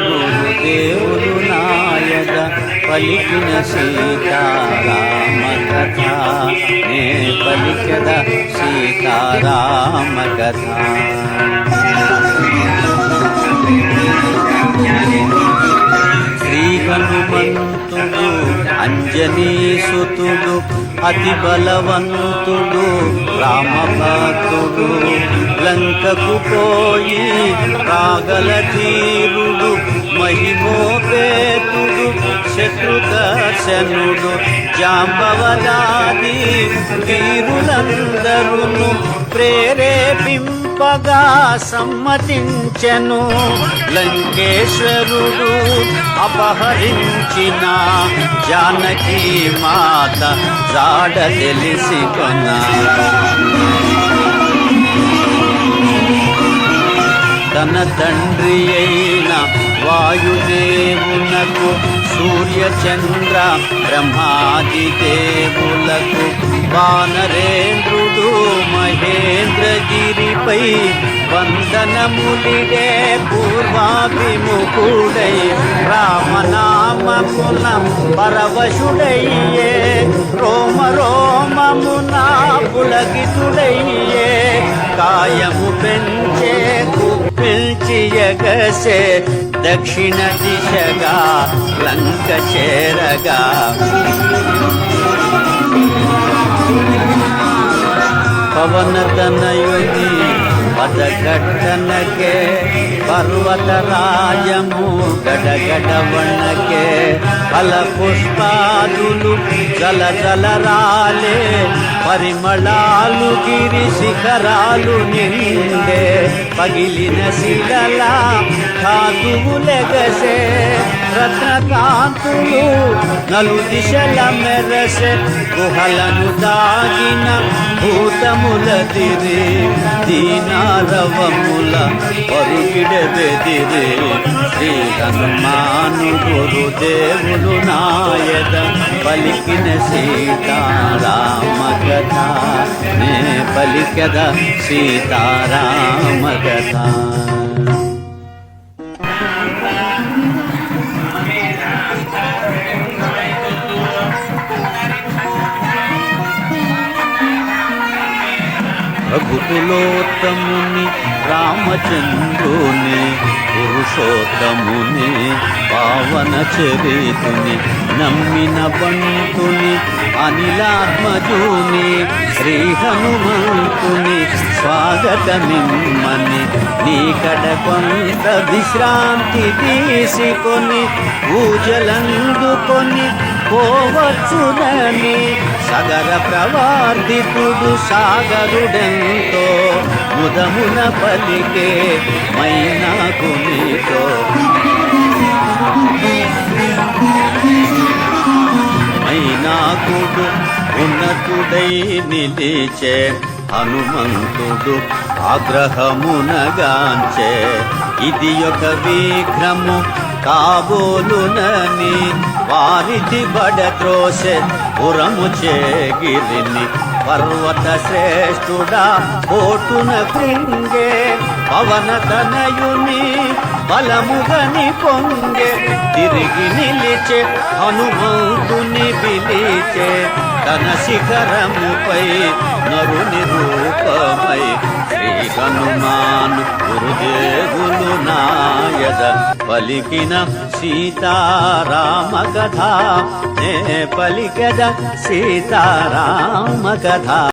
గురుదేవులు నాయక పలికిన సీతారామ కథ నే పలికద సీతారామ కథ. శ్రీ హనుమంతుడు అంజనీసుతుడు అతి బలవంతుడు రామభక్తుడు లంకకు పోయి రాగల తీరుడు మహిమోపేతుడు శత్రుదర్శనుడు జాంబవదాది వీరులందరును ప్రేరేపింపగా సమ్మతించెను. లంకేశ్వరుడు అపహరించిన జానకీ మాత జాడ తెలిసి కొన్నా. తన తండ్రి అయిన వాయుదేవునకు సూర్యచంద్ర బ్రహ్మాది దేవులకు వానరేంద్రుడు మహేంద్రగిరిపై వందనములిడే పూర్వాభిముఖుడై రామనామమున పరవశుడయ్యే రోమ రోమమున పులకితుడయ్యే కాయము పెంచే పిల్చియగసే దక్షిణ దిశగా లంక చేరగా. పవనతనయుని పదఘట్టనకే పర్వతరాజము గడగడవణకే ఫల పుష్పాదులు జల జలరాలే పరిమళాలు గిరి శిఖరాలు నిండే పగిలిన శిలల ధాతువులెగసే రత్నకాంతులు నలు దిశల మెరసే గుహలను దాగిన భూతముల తిరి దీనారవముల పరుగిడబెదిరి. శ్రీ హనుమాను గురుదేవులు నాయక పలికిన సీతారామ కథ నే పలికద సీతారామ కథ. రఘుకులోత్తముని రామచంద్రుని పురుషోత్తముని పావన చరితుని నమ్మిన బంటుని అనిలాత్మజుని శ్రీ హనుమంతుని స్వాగతమిమ్మని నీకడ కొంత విశ్రాంతి తీసుకొని పూజలందుకొని పోవచ్చునని సగర ప్రవర్తితుడు సాగరుడెంతో ముదమున పలికే మైనాకునితో. మైనాకుడు ఉన్నతుడై నిలిచే హనుమంతుడు ఆగ్రహమునగాంచే ఇది ఒక విఘ్నము కాబోలునని వారిది బడత్రోసె పురము చేగిరిని పర్వత శ్రేష్ఠుడా కోటున కృంగే పవనతనయుని బలముగని పొంగే తిరిగి నిలిచే హనుమంతుని పిలిచే తన శిఖరముపై నరుని రూపమై. శ్రీ హనుమాను గురుదేవులు నాయద పలికిన సీతారామ కథ నే పలికద సీతారామ కథ.